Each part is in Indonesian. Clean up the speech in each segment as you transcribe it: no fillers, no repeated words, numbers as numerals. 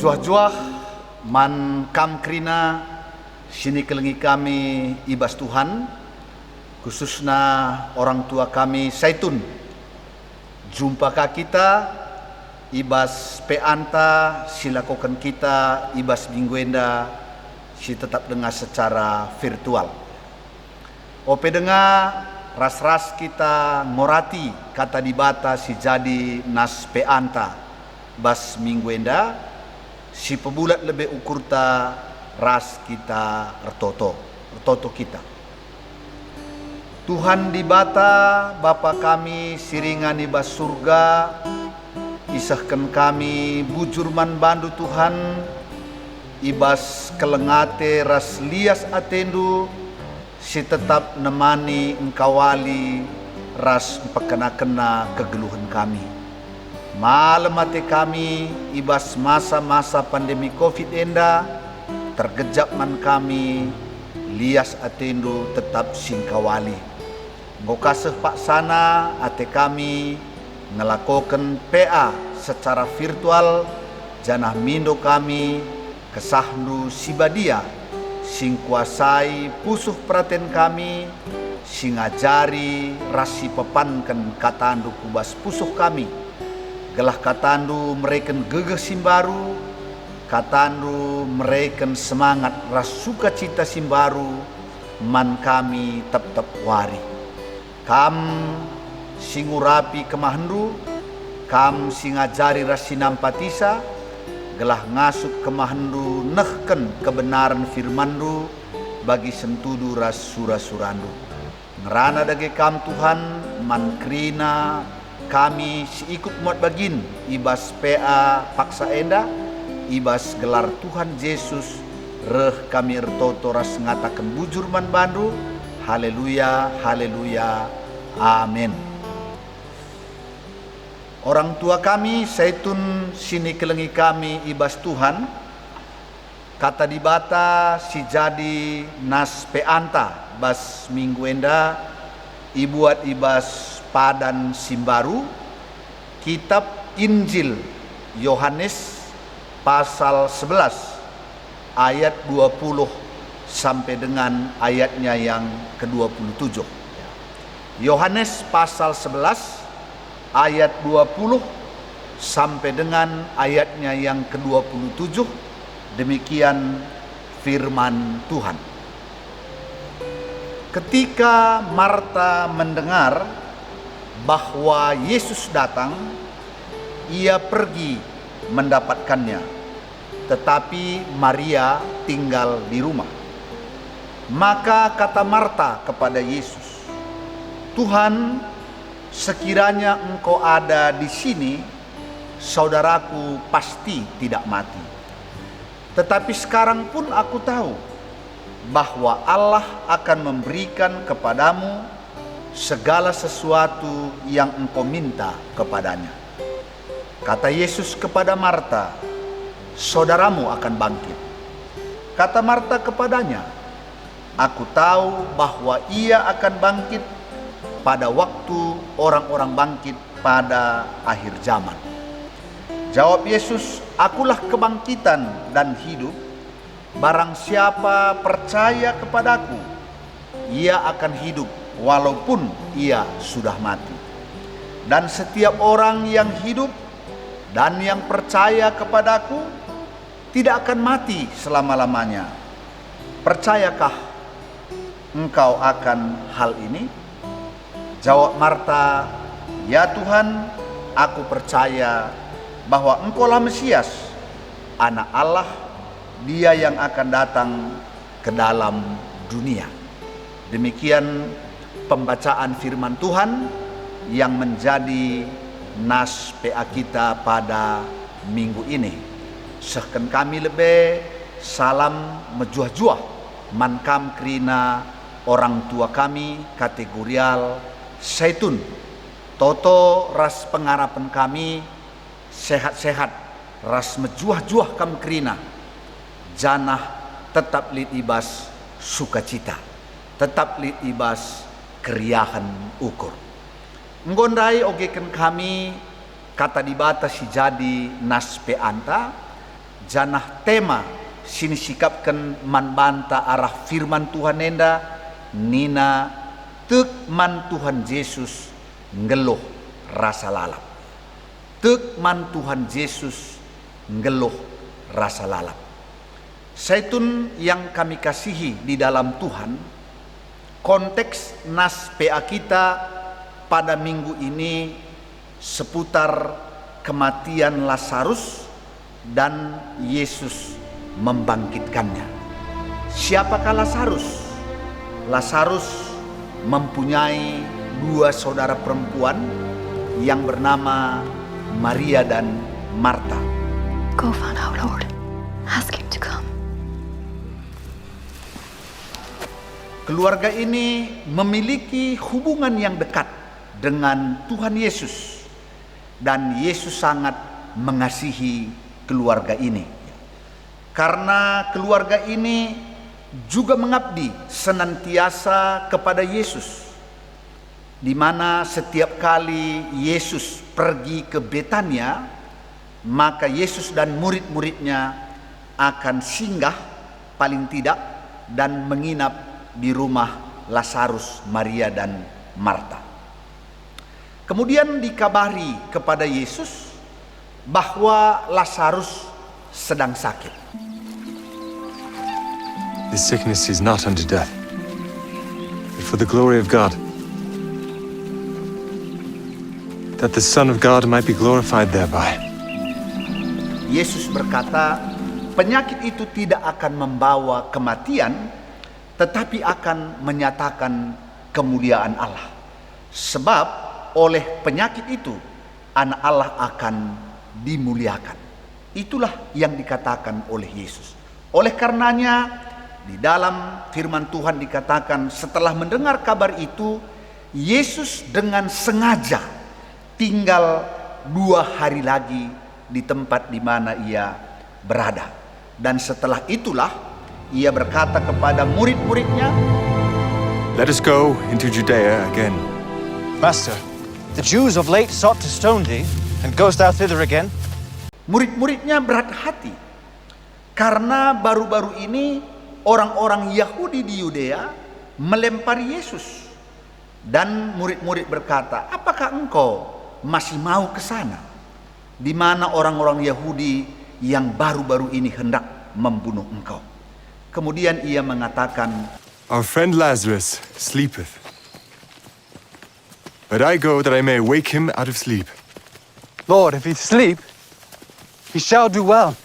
Mejuah-juah man kam krina sini kelengi kami ibas Tuhan, khususnya orang tua kami Saitun. Jumpakah kita ibas peanta silakokan kita ibas mingguenda si tetap dengar secara virtual. Ope dengar ras-ras kita ngorati kata dibata si jadi nas peanta bas mingguenda si pebulat lebih ukurta ras kita ertoto kita. Tuhan dibata Bapa kami siringan ibas surga, isahkan kami bujurman bandu Tuhan ibas kelengate ras lias atendu si tetap nemani engkawali ras pekena-kena kegeluhan kami. Malam hati kami ibas masa-masa pandemi Covid enda tergejap man kami lias atendu tetap singkawali. Ngokaseh pak sana ate kami ngelakokan PA secara virtual janah mindo kami kesahnu sibadia sing kuasai pusuh praten kami sing ngajari rasi pepankan katandu kubas pusuh kami gelah katandu mereken gegeh simbaru, katandu mereken semangat ras sukacita simbaru man kami tetap wari. Kam singurapi kemahendu, kam singajari ras sinampatisa, gelah ngasuk kemahendu nehken kebenaran firmandu bagi sentudu ras sura-surandu. Ngerana dage kam Tuhan man krina kami si ikut muat bagin ibas PA paksa enda ibas gelar Tuhan Yesus reh kami ertoto ras ngatakan bujur man bandu. Haleluya, haleluya, amin. Orang tua kami Saitun sini kelengi kami ibas Tuhan kata dibata si jadi nas peanta bas minggu enda ibuat ibas padan simbaru kitab Injil Yohanes pasal 11 ayat 20 sampai dengan ayatnya yang ke-27. Yohanes pasal 11 ayat 20 sampai dengan ayatnya yang ke-27. Demikian firman Tuhan. Ketika Marta mendengar bahwa Yesus datang, ia pergi mendapatkannya, tetapi Maria tinggal di rumah. Maka kata Marta kepada Yesus, "Tuhan, sekiranya Engkau ada di sini, saudaraku pasti tidak mati. Tetapi sekarang pun aku tahu bahwa Allah akan memberikan kepadamu segala sesuatu yang engkau minta kepadanya." Kata Yesus kepada Marta, "Saudaramu akan bangkit." Kata Marta kepadanya, "Aku tahu bahwa ia akan bangkit pada waktu orang-orang bangkit pada akhir zaman." Jawab Yesus, "Akulah kebangkitan dan hidup. Barang siapa percaya kepadaku, ia akan hidup walaupun ia sudah mati. Dan setiap orang yang hidup dan yang percaya kepadaku tidak akan mati selama-lamanya. Percayakah engkau akan hal ini?" Jawab Marta, "Ya Tuhan, aku percaya bahwa Engkaulah Mesias, Anak Allah, Dia yang akan datang ke dalam dunia." Demikian pembacaan firman Tuhan yang menjadi nas PA kita pada minggu ini. Sehken kami lebih salam mejuah-juah mankam krina orang tua kami kategorial Saitun. Toto ras pengarapan kami sehat-sehat ras mejuah-juah kam krina janah tetap lit ibas sukacita, tetap lit ibas keriahan ukur. Nggondai ogeken kami kata dibata si jadi nas peanta janah tema sini sikapkan manbanta arah firman Tuhan enda nina tek man Tuhan Yesus ngeluh rasa lalap. Tek man Tuhan Yesus ngeluh rasa lalap. Saitun yang kami kasihi di dalam Tuhan, konteks nas PA kita pada minggu ini seputar kematian Lazarus dan Yesus membangkitkannya. Siapakah Lazarus? Lazarus mempunyai dua saudara perempuan yang bernama Maria dan Marta. Go find our Lord. Ask him to come. Keluarga ini memiliki hubungan yang dekat dengan Tuhan Yesus, dan Yesus sangat mengasihi keluarga ini. Karena keluarga ini juga mengabdi senantiasa kepada Yesus, di mana setiap kali Yesus pergi ke Betania, maka Yesus dan murid-muridnya akan singgah paling tidak dan menginap di rumah Lazarus, Maria dan Marta. Kemudian dikabari kepada Yesus bahwa Lazarus sedang sakit. This sickness is not unto death, but for the glory of God, that the Son of God might be glorified thereby. Yesus berkata, penyakit itu tidak akan membawa kematian, tetapi akan menyatakan kemuliaan Allah. Sebab oleh penyakit itu, anak Allah akan dimuliakan. Itulah yang dikatakan oleh Yesus. Oleh karenanya, di dalam firman Tuhan dikatakan setelah mendengar kabar itu, Yesus dengan sengaja tinggal 2 hari lagi di tempat di mana ia berada. Dan setelah itulah ia berkata kepada murid-muridnya, Let us go into Judea again. Master, the Jews of late sought to stone thee, and goest thou thither again? Murid-muridnya berat hati karena baru-baru ini orang-orang Yahudi di Yudea melempari Yesus. Dan murid-murid berkata, apakah engkau masih mau ke sana, di mana orang-orang Yahudi yang baru-baru ini hendak membunuh engkau? Kemudian ia mengatakan, Our friend Lazarus sleepeth, but I go that I may wake him out of sleep. Lord, if he sleep, he shall do well.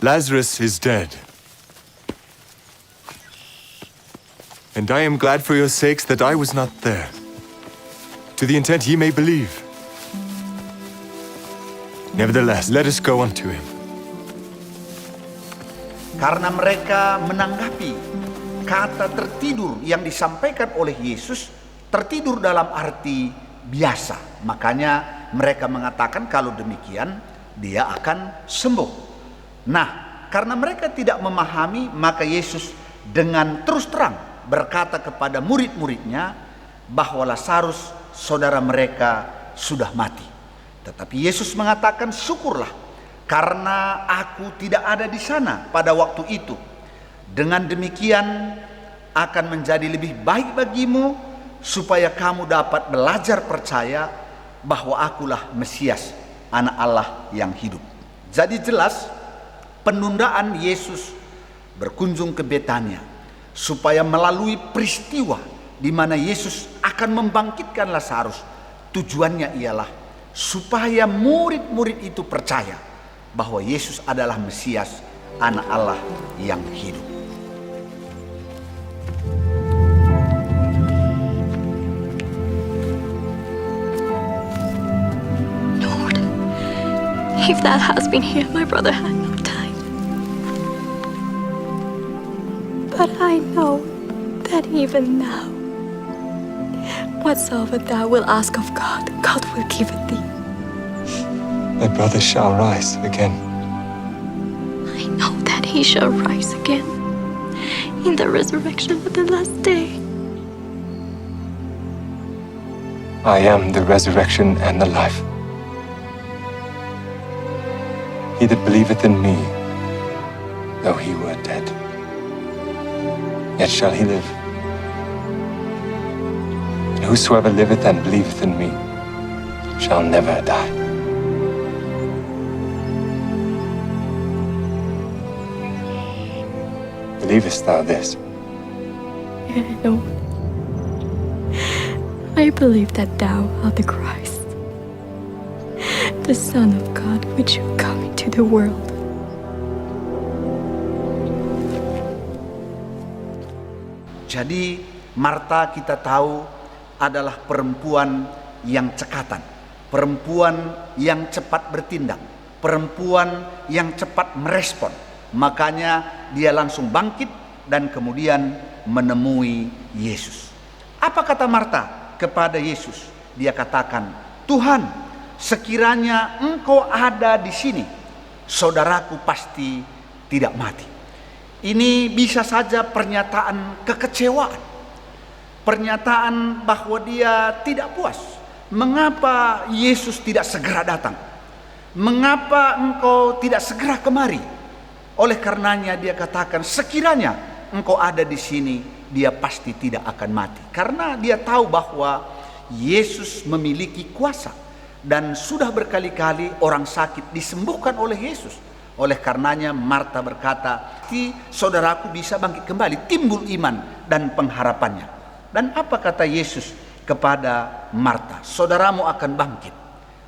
Lazarus is dead, and I am glad for your sakes that I was not there, to the intent ye may believe. Nevertheless, let us go unto him. karena mereka menanggapi kata tertidur yang disampaikan oleh Yesus, tertidur dalam arti biasa. Makanya mereka mengatakan kalau demikian dia akan sembuh. Nah, karena mereka tidak memahami, maka Yesus dengan terus terang berkata kepada murid-muridnya bahwa Lazarus saudara mereka sudah mati. Tetapi Yesus mengatakan, syukurlah karena aku tidak ada di sana pada waktu itu. Dengan demikian akan menjadi lebih baik bagimu supaya kamu dapat belajar percaya bahwa akulah Mesias, anak Allah yang hidup. Jadi jelas penundaan Yesus berkunjung ke Betania supaya melalui peristiwa di mana Yesus akan membangkitkan Lazarus. Tujuannya ialah supaya murid-murid itu percaya bahwa Yesus adalah Mesias, anak Allah yang hidup. Lord, if that has been here, my brother had not died. But I know that even now, whatsoever thou wilt ask of God, God will give it thee. My brother shall rise again. I know that he shall rise again in the resurrection of the last day. I am the resurrection and the life. He that believeth in me, though he were dead, yet shall he live. And whosoever liveth and believeth in me shall never die. Believest thou this? Lord, I believe that thou art the Christ, the Son of God, which should come into the world. Jadi Marta kita tahu adalah perempuan yang cekatan, perempuan yang cepat bertindak, perempuan yang cepat merespon. Makanya dia langsung bangkit dan kemudian menemui Yesus. Apa kata Marta kepada Yesus? Dia katakan, Tuhan, sekiranya Engkau ada di sini, saudaraku pasti tidak mati. Ini bisa saja pernyataan kekecewaan, pernyataan bahwa dia tidak puas. Mengapa Yesus tidak segera datang? Mengapa Engkau tidak segera kemari? Oleh karenanya dia katakan, sekiranya Engkau ada di sini, dia pasti tidak akan mati. Karena dia tahu bahwa Yesus memiliki kuasa dan sudah berkali-kali orang sakit disembuhkan oleh Yesus. Oleh karenanya Marta berkata, saudaraku bisa bangkit kembali, timbul iman dan pengharapannya. Dan apa kata Yesus kepada Marta? Saudaramu akan bangkit.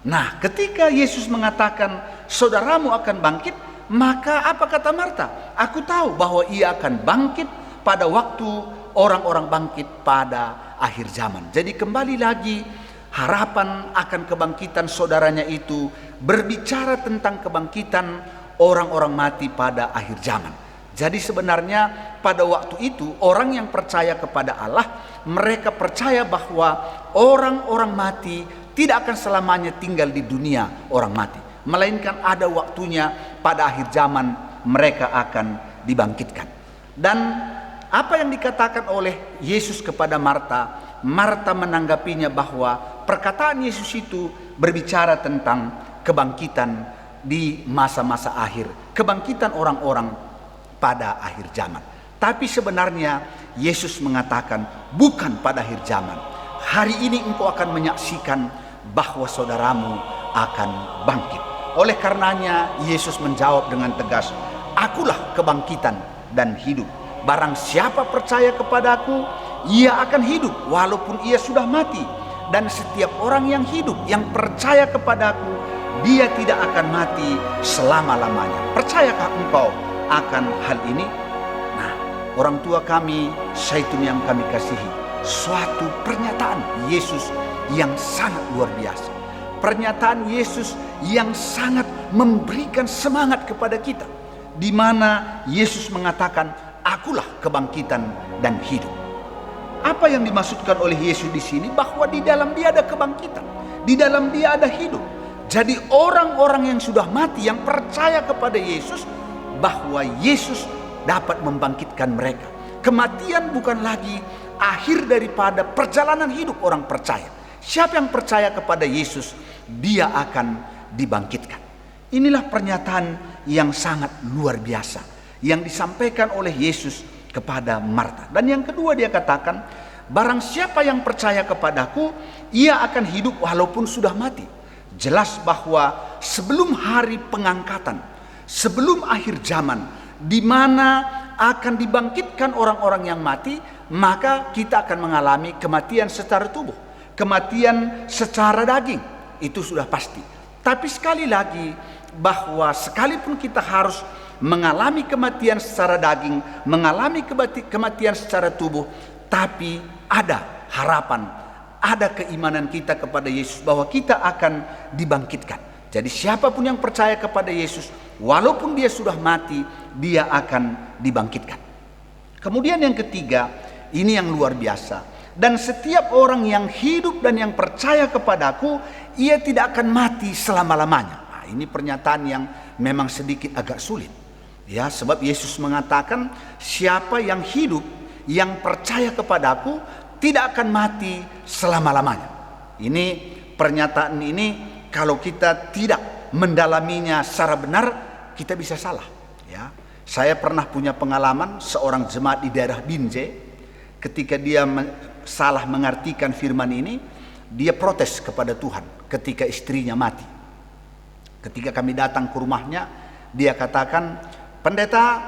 Nah, ketika Yesus mengatakan saudaramu akan bangkit, maka apa kata Marta? Aku tahu bahwa ia akan bangkit pada waktu orang-orang bangkit pada akhir zaman. Jadi kembali lagi harapan akan kebangkitan saudaranya itu berbicara tentang kebangkitan orang-orang mati pada akhir zaman. Jadi sebenarnya pada waktu itu orang yang percaya kepada Allah, mereka percaya bahwa orang-orang mati tidak akan selamanya tinggal di dunia orang mati, melainkan ada waktunya pada akhir zaman mereka akan dibangkitkan. Dan apa yang dikatakan oleh Yesus kepada Marta, Marta menanggapinya bahwa perkataan Yesus itu berbicara tentang kebangkitan di masa-masa akhir, kebangkitan orang-orang pada akhir zaman. Tapi sebenarnya Yesus mengatakan bukan pada akhir zaman. Hari ini engkau akan menyaksikan bahwa saudaramu akan bangkit. Oleh karenanya Yesus menjawab dengan tegas, akulah kebangkitan dan hidup. Barang siapa percaya kepadaku, ia akan hidup walaupun ia sudah mati. Dan setiap orang yang hidup, yang percaya kepadaku, dia tidak akan mati selama-lamanya. Percayakah engkau akan hal ini? Nah, orang tua kami, Zaitun yang kami kasihi, suatu pernyataan Yesus yang sangat luar biasa. Pernyataan Yesus yang sangat memberikan semangat kepada kita, di mana Yesus mengatakan, akulah kebangkitan dan hidup. Apa yang dimaksudkan oleh Yesus di sini? Bahwa di dalam dia ada kebangkitan, di dalam dia ada hidup. Jadi orang-orang yang sudah mati, yang percaya kepada Yesus, bahwa Yesus dapat membangkitkan mereka. Kematian bukan lagi akhir daripada perjalanan hidup orang percaya. Siapa yang percaya kepada Yesus, dia akan dibangkitkan. Inilah pernyataan yang sangat luar biasa yang disampaikan oleh Yesus kepada Marta. Dan yang kedua dia katakan, barang siapa yang percaya kepadaku, ia akan hidup walaupun sudah mati. Jelas bahwa sebelum hari pengangkatan, sebelum akhir zaman, di mana akan dibangkitkan orang-orang yang mati, maka kita akan mengalami kematian secara tubuh, kematian secara daging. Itu sudah pasti. Tapi sekali lagi, bahwa sekalipun kita harus mengalami kematian secara daging, mengalami kematian secara tubuh, tapi ada harapan, ada keimanan kita kepada Yesus bahwa kita akan dibangkitkan. Jadi siapapun yang percaya kepada Yesus, walaupun dia sudah mati, dia akan dibangkitkan. Kemudian yang ketiga, ini yang luar biasa. Dan setiap orang yang hidup dan yang percaya kepadaku, ia tidak akan mati selama-lamanya. Nah, ini pernyataan yang memang sedikit agak sulit. Ya, sebab Yesus mengatakan siapa yang hidup, yang percaya kepadaku tidak akan mati selama-lamanya. Ini pernyataan ini kalau kita tidak mendalaminya secara benar, kita bisa salah. Ya, saya pernah punya pengalaman seorang jemaat di daerah Binjai, ketika dia salah mengartikan firman ini, dia protes kepada Tuhan ketika istrinya mati. Ketika kami datang ke rumahnya, dia katakan, "Pendeta,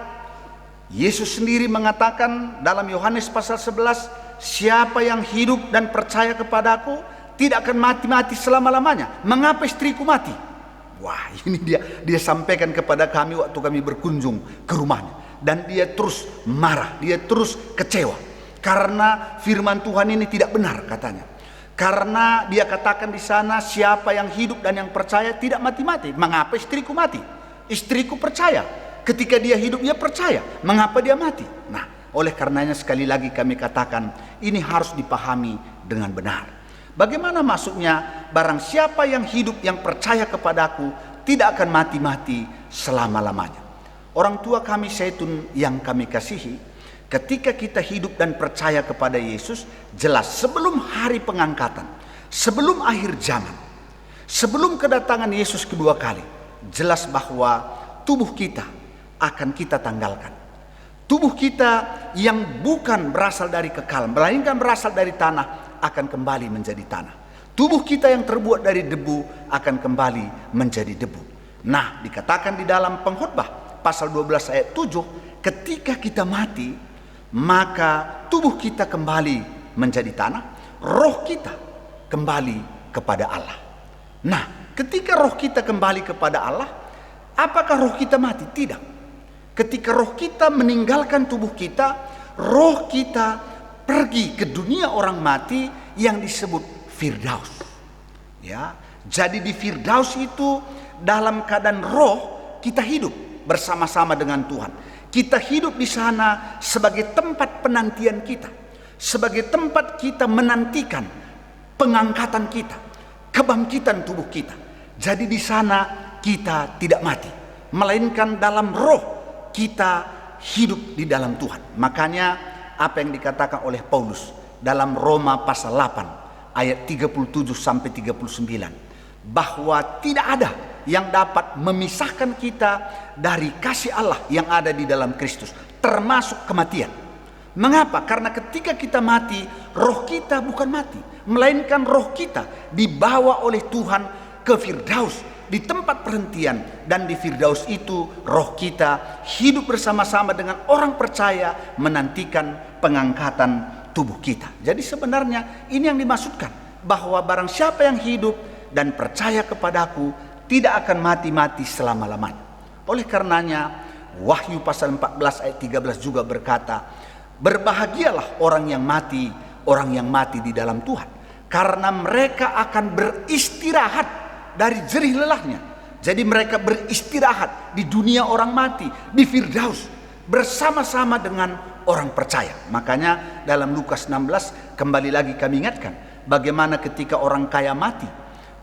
Yesus sendiri mengatakan dalam Yohanes pasal 11, siapa yang hidup dan percaya kepadaku tidak akan mati-mati selama-lamanya. Mengapa istriku mati?" Wah, ini dia sampaikan kepada kami waktu kami berkunjung ke rumahnya. Dan dia terus marah, dia terus kecewa. Karena firman Tuhan ini tidak benar katanya. Karena dia katakan di sana, siapa yang hidup dan yang percaya tidak mati-mati. Mengapa istriku mati? Istriku percaya. Ketika dia hidup dia percaya. Mengapa dia mati? Nah, oleh karenanya sekali lagi kami katakan, ini harus dipahami dengan benar. Bagaimana maksudnya, barang siapa yang hidup yang percaya kepadaku tidak akan mati-mati selama-lamanya. Orang tua kami Zaitun yang kami kasihi, ketika kita hidup dan percaya kepada Yesus, jelas sebelum hari pengangkatan, sebelum akhir zaman, sebelum kedatangan Yesus kedua kali, jelas bahwa tubuh kita akan kita tanggalkan. Tubuh kita yang bukan berasal dari kekal, melainkan berasal dari tanah, akan kembali menjadi tanah. Tubuh kita yang terbuat dari debu akan kembali menjadi debu. Nah, dikatakan di dalam Pengkhotbah pasal 12 ayat 7, ketika kita mati, maka tubuh kita kembali menjadi tanah, roh kita kembali kepada Allah. Nah, ketika roh kita kembali kepada Allah, apakah roh kita mati? Tidak. Ketika roh kita meninggalkan tubuh kita, roh kita pergi ke dunia orang mati yang disebut Firdaus. Ya, jadi di Firdaus itu dalam keadaan roh kita hidup bersama-sama dengan Tuhan. Kita hidup di sana sebagai tempat penantian kita, sebagai tempat kita menantikan pengangkatan kita, kebangkitan tubuh kita. Jadi di sana kita tidak mati, melainkan dalam roh kita hidup di dalam Tuhan. Makanya apa yang dikatakan oleh Paulus dalam Roma pasal 8 ayat 37 sampai 39, bahwa tidak ada yang dapat memisahkan kita dari kasih Allah yang ada di dalam Kristus, termasuk kematian. Mengapa? Karena ketika kita mati, roh kita bukan mati, melainkan roh kita dibawa oleh Tuhan ke Firdaus, di tempat perhentian. Dan di Firdaus itu roh kita hidup bersama-sama dengan orang percaya, menantikan pengangkatan tubuh kita. Jadi sebenarnya ini yang dimaksudkan, bahwa barang siapa yang hidup dan percaya kepadaku tidak akan mati-mati selama-lamanya. Oleh karenanya Wahyu pasal 14 ayat 13 juga berkata, berbahagialah orang yang mati di dalam Tuhan, karena mereka akan beristirahat dari jerih lelahnya. Jadi mereka beristirahat di dunia orang mati, di Firdaus, bersama-sama dengan orang percaya. Makanya dalam Lukas 16 kembali lagi kami ingatkan, bagaimana ketika orang kaya mati,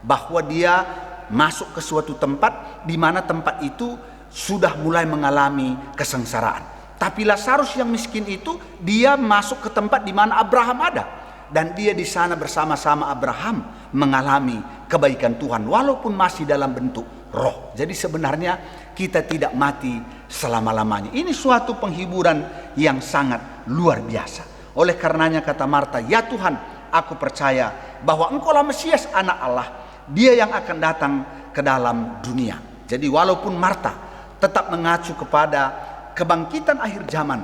bahwa dia masuk ke suatu tempat di mana tempat itu sudah mulai mengalami kesengsaraan. Tapi Lazarus yang miskin itu, dia masuk ke tempat di mana Abraham ada, dan dia di sana bersama-sama Abraham mengalami kebaikan Tuhan walaupun masih dalam bentuk roh. Jadi sebenarnya kita tidak mati selama-lamanya. Ini suatu penghiburan yang sangat luar biasa. Oleh karenanya kata Marta, ya Tuhan, aku percaya bahwa Engkaulah Mesias, anak Allah, Dia yang akan datang ke dalam dunia. Jadi walaupun Marta tetap mengacu kepada kebangkitan akhir zaman,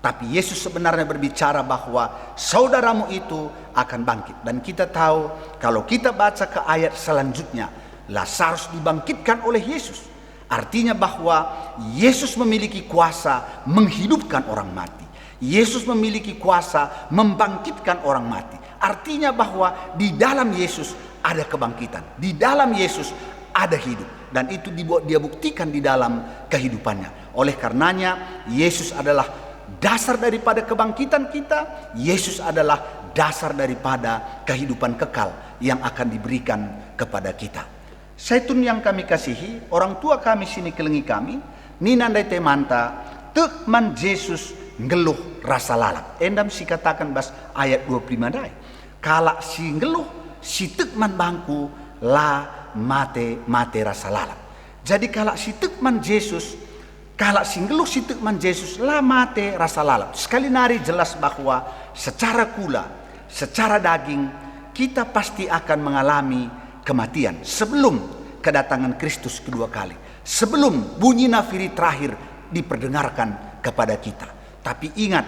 tapi Yesus sebenarnya berbicara bahwa saudaramu itu akan bangkit. Dan kita tahu kalau kita baca ke ayat selanjutnya, Lazarus dibangkitkan oleh Yesus. Artinya bahwa Yesus memiliki kuasa menghidupkan orang mati. Yesus memiliki kuasa membangkitkan orang mati. Artinya bahwa di dalam Yesus ada kebangkitan. Di dalam Yesus ada hidup. Dan itu dia buktikan di dalam kehidupannya. Oleh karenanya Yesus adalah dasar daripada kebangkitan kita. Yesus adalah dasar daripada kehidupan kekal yang akan diberikan kepada kita. Zaitun yang kami kasihi, orang tua kami sini kelengi kami, ninandai temanta, tekman Yesus ngeluh rasa lalap. Endam si katakan bas ayat 25 dai. Kala si ngeluh, si tekman bangku la mate rasa lalap. Jadi kalau si tekman Yesus, kalau singgeluh si tekman Yesus la mate rasa lalap. Sekali nari jelas bahwa secara kula, secara daging kita pasti akan mengalami kematian sebelum kedatangan Kristus kedua kali. Sebelum bunyi nafiri terakhir diperdengarkan kepada kita. Tapi ingat,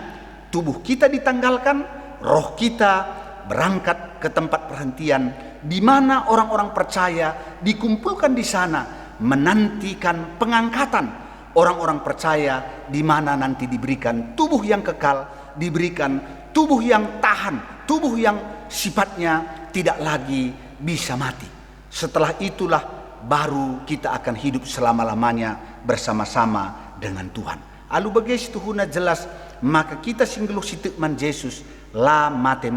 tubuh kita ditanggalkan, roh kita berangkat ke tempat perhentian di mana orang-orang percaya dikumpulkan di sana menantikan pengangkatan orang-orang percaya, di mana nanti diberikan tubuh yang kekal, diberikan tubuh yang tahan, tubuh yang sifatnya tidak lagi bisa mati. Setelah itulah baru kita akan hidup selama-lamanya bersama-sama dengan Tuhan. Alu bagai tuhuna jelas, maka kita singgeluh si tekman Yesus la mate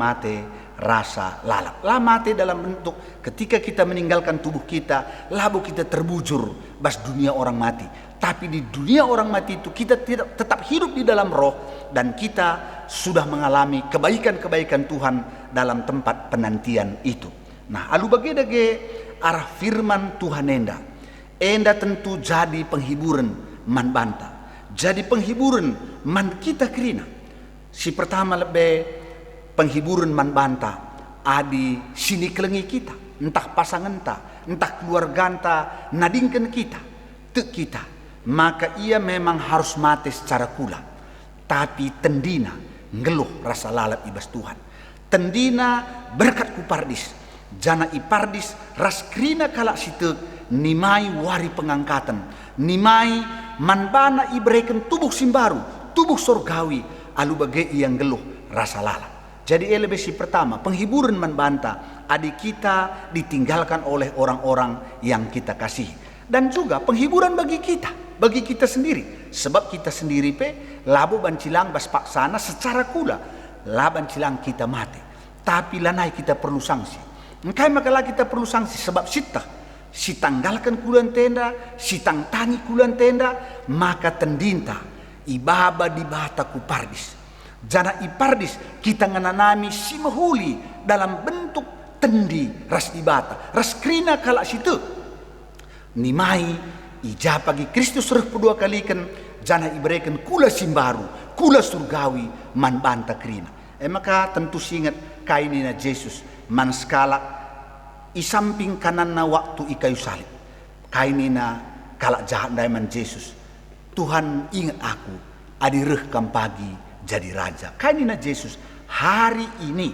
rasa lalap. La mate dalam bentuk ketika kita meninggalkan tubuh kita, labu kita terbujur bas dunia orang mati. Tapi di dunia orang mati itu kita tetap hidup di dalam roh, dan kita sudah mengalami kebaikan-kebaikan Tuhan dalam tempat penantian itu. Nah, alu bagi arah firman Tuhan enda tentu jadi penghiburan man banta. Jadi penghiburan man kita kerina. Si pertama lebih penghiburan man banta adi sini kelengi kita, entah pasangan entah keluarga nadingkan kita, tek kita, maka ia memang harus mati secara kula. Tapi tendina ngeluh rasa lalap ibas Tuhan. Tendina berkat kupardis, jana ipardis raskrina kalak sitek nimai wari pengangkatan, nimai manbana ibrekan tubuh simbaru, tubuh sorgawi, alu bagai yang geluh rasa lalap. Jadi elebesi pertama, penghiburan manbanta, adik kita ditinggalkan oleh orang-orang yang kita kasih. Dan juga penghiburan bagi kita sendiri. Sebab kita sendiri labo bancilang bas paksana secara kula, laban cilang kita mati. Tapi lanai kita perlu sanksi. Engkai makalah kita perlu sanksi sebab si tanggalkan kulan tenda, si tangtangi kulan tenda, maka tendinta ibaba di bata kupardis. Jana ipardis kita ngananami si mahuli dalam bentuk tendi ras ibata, ras krina kalak situ. Nimai ija pagi Kristus reh kedua kalikan jana ibrekan kula simbaru, kula surgawi man banta krina. Maka tentu singat kainina Yesus man skala isamping kanan na waktu ikayu salib. Kainina kalak jahat daiman Yesus. Tuhan ingat aku adireh kam pagi jadi raja. Kainina Yesus hari ini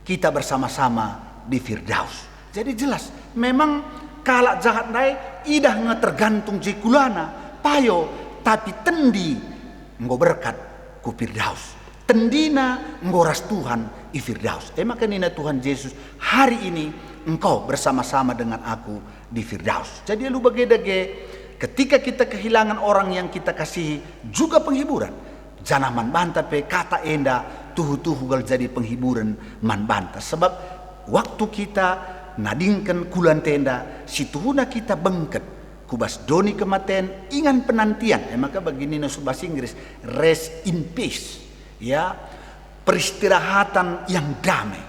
kita bersama-sama di Firdaus. Jadi jelas memang kalak jahat dai idah tergantung jikulana payo, tapi tendi nggo berkat ku Firdaus. Tendina ngoras Tuhan i Firdaus. Maka nina Tuhan Yesus hari ini engkau bersama-sama dengan aku di Firdaus. Jadi lu bagedage ketika kita kehilangan orang yang kita kasihi juga penghiburan. Janah man banta kata enda tuhu-tuhu gal jadi penghiburan man banta. Sebab waktu kita nadingkan kulan tenda, si tuhuna kita bengket kubas doni kematian ingan penantian. Maka begini nasu bahasa Inggris rest in peace, ya, peristirahatan yang damai.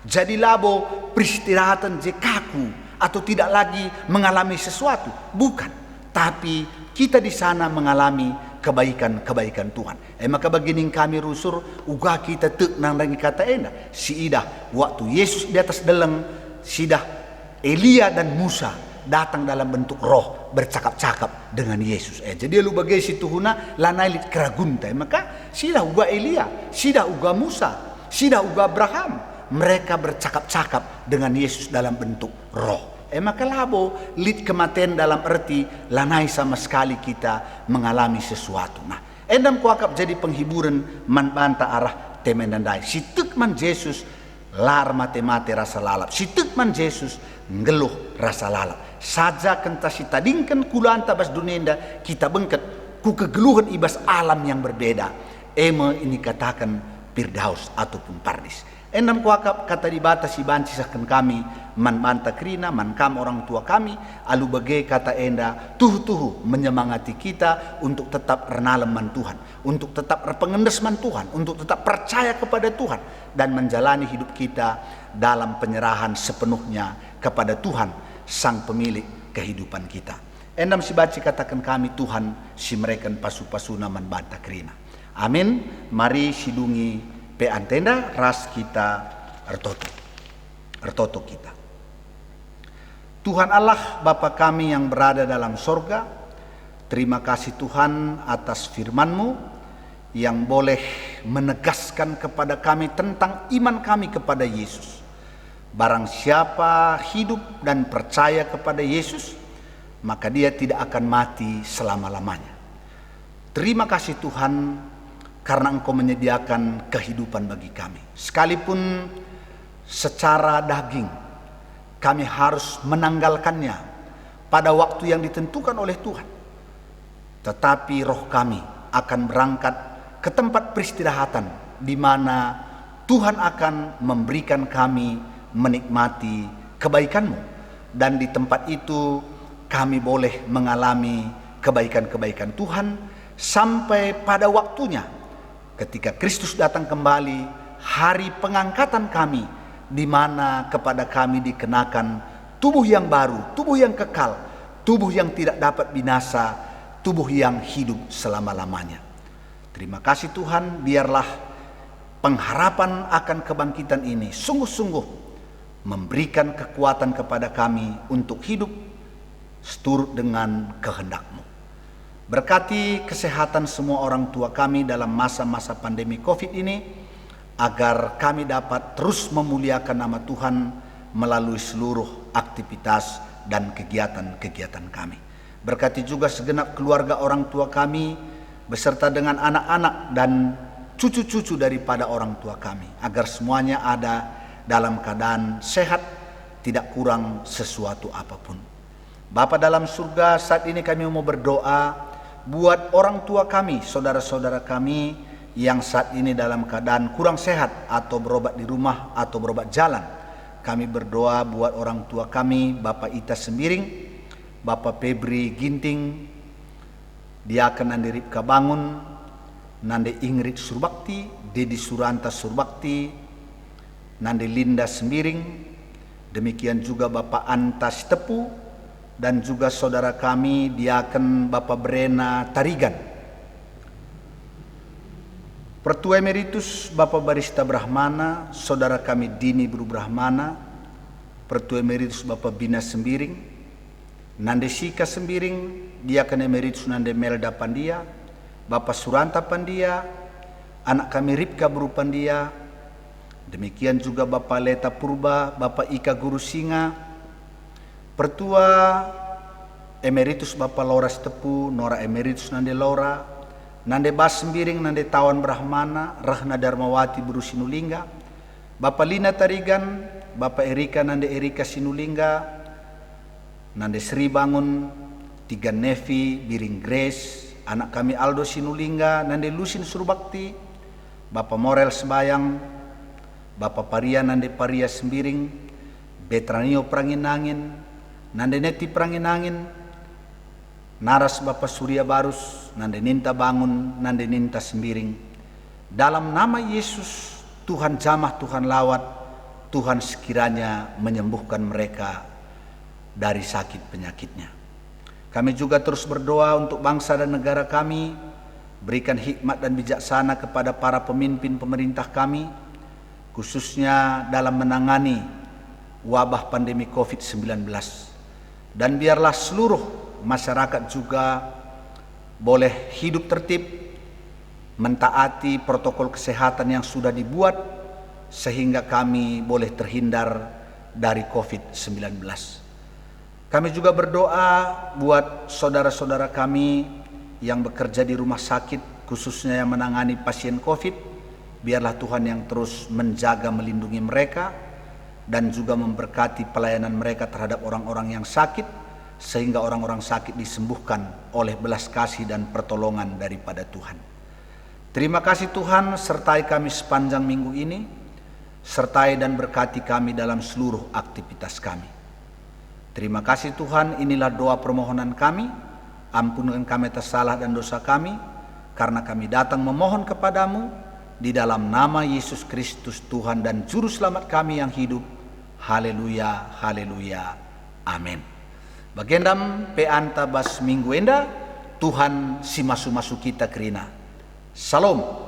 Jadi labo peristirahatan je kaku atau tidak lagi mengalami sesuatu, bukan, tapi kita di sana mengalami kebaikan-kebaikan Tuhan. Maka begini kami rusur uga kita tek nang rangi kata enda si idah waktu Yesus di atas deleng, sidah Elia dan Musa datang dalam bentuk roh bercakap-cakap dengan Yesus. Jadi lu bagai si tuhuna lanailit keragunta. Maka sidah uga Elia, sidah uga Musa, sidah uga Abraham, mereka bercakap-cakap dengan Yesus dalam bentuk roh. Maka labo lit kematian dalam arti lanai sama sekali kita mengalami sesuatu. Nah, endam kuakap jadi penghiburan man banta arah temen dan dai. Si tekman Yesus lar mate rasa lalap. Si tekman Yesus ngeluh rasa lalap. Saja kenta si tadingkan kulanta bas dunenda kita bengket ku kegeluhan ibas alam yang berbeda. Ini katakan Firdaus ataupun Pardis. Endam kuakap kata dibata si banci sahkan kami man banta krina man kam orang tua kami alu bagai kata enda tuhu menyemangati kita untuk tetap renalam man Tuhan, untuk tetap repengendes man Tuhan, untuk tetap percaya kepada Tuhan dan menjalani hidup kita dalam penyerahan sepenuhnya kepada Tuhan. sang pemilik kehidupan kita. Endam si baci katakan kami Tuhan si mereka pasu-pasu naman banta kerina. Amin. Mari sidungi pe antenda ras kita ertoto kita. Tuhan Allah Bapa kami yang berada dalam sorga, terima kasih Tuhan atas firman-Mu yang boleh menegaskan kepada kami tentang iman kami kepada Yesus. Barang siapa hidup dan percaya kepada Yesus, maka dia tidak akan mati selama-lamanya. Terima kasih Tuhan karena Engkau menyediakan kehidupan bagi kami. Sekalipun secara daging kami harus menanggalkannya pada waktu yang ditentukan oleh Tuhan. Tetapi roh kami akan berangkat ke tempat peristirahatan di mana Tuhan akan memberikan kami menikmati kebaikan-Mu, dan di tempat itu kami boleh mengalami kebaikan-kebaikan Tuhan sampai pada waktunya ketika Kristus datang kembali, hari pengangkatan kami, di mana kepada kami dikenakan tubuh yang baru, tubuh yang kekal, tubuh yang tidak dapat binasa, tubuh yang hidup selama-lamanya. Terima kasih Tuhan, biarlah pengharapan akan kebangkitan ini sungguh-sungguh memberikan kekuatan kepada kami untuk hidup seturut dengan kehendak-Mu. Berkati kesehatan semua orang tua kami dalam masa-masa pandemi COVID ini, agar kami dapat terus memuliakan nama Tuhan melalui seluruh aktivitas dan kegiatan-kegiatan kami. Berkati juga segenap keluarga orang tua kami, beserta dengan anak-anak dan cucu-cucu daripada orang tua kami, agar semuanya ada dalam keadaan sehat, tidak kurang sesuatu apapun. Bapa dalam surga, saat ini kami mau berdoa buat orang tua kami, saudara-saudara kami yang saat ini dalam keadaan kurang sehat atau berobat di rumah atau berobat jalan. Kami berdoa buat orang tua kami, Bapak Ita Sembiring, Bapak Febri Ginting, Diaken Nandi Ripka Bangun, Nande Ingrid Surbakti, Dedi Suranta Surbakti, Nande Linda Sembiring, demikian juga Bapak Antas Tepu, dan juga saudara kami Diaken Bapak Brena Tarigan. Pertua Emeritus Bapak Barista Brahmana, saudara kami Dini Bru Brahmana, Pertua Emeritus Bapak Bina Sembiring, Nande Sika Sembiring, Diaken Emeritus Nande Melda Pandia, Bapak Suranta Pandia, anak kami Ripka Bru Pandia, demikian juga Bapak Leta Purba, Bapak Ika Guru Singa, Pertua Emeritus Bapak Laura Tepu, Nora Emeritus Nande Laura, Nande Bas Sembiring, Nande Tawan Brahmana, Rahna Darmawati Buru Sinulingga, Bapak Lina Tarigan, Bapak Erika Nande Erika Sinulingga, Nande Sri Bangun, Tiga Nevi Biring Grace, anak kami Aldo Sinulingga, Nande Lusin Surbakti, Bapak Morel Sembayang, Bapak Paria Nande Paria Sembiring, Betranio Pranginangin, Nande Neti Pranginangin, Naras Bapak Surya Barus, Nande Ninta Bangun, Nande Ninta Sembiring. Dalam nama Yesus, Tuhan jamah, Tuhan lawat, Tuhan sekiranya menyembuhkan mereka dari sakit penyakitnya. Kami juga terus berdoa untuk bangsa dan negara kami, berikan hikmat dan bijaksana kepada para pemimpin pemerintah kami, khususnya dalam menangani wabah pandemi COVID-19. Dan biarlah seluruh masyarakat juga boleh hidup tertib, mentaati protokol kesehatan yang sudah dibuat, sehingga kami boleh terhindar dari COVID-19. Kami juga berdoa buat saudara-saudara kami yang bekerja di rumah sakit, khususnya yang menangani pasien COVID. Biarlah Tuhan yang terus menjaga, melindungi mereka, dan juga memberkati pelayanan mereka terhadap orang-orang yang sakit, sehingga orang-orang sakit disembuhkan oleh belas kasih dan pertolongan daripada Tuhan. Terima kasih Tuhan, sertai kami sepanjang minggu ini, sertai dan berkati kami dalam seluruh aktivitas kami. Terima kasih Tuhan, inilah doa permohonan kami, ampunkan kami atas salah dan dosa kami, karena kami datang memohon kepadamu, di dalam nama Yesus Kristus Tuhan dan Juru Selamat kami yang hidup. Haleluya, haleluya, Amin. Bagendam pe anta bas minggu enda, Tuhan si masu-masu kita kerina. Salam.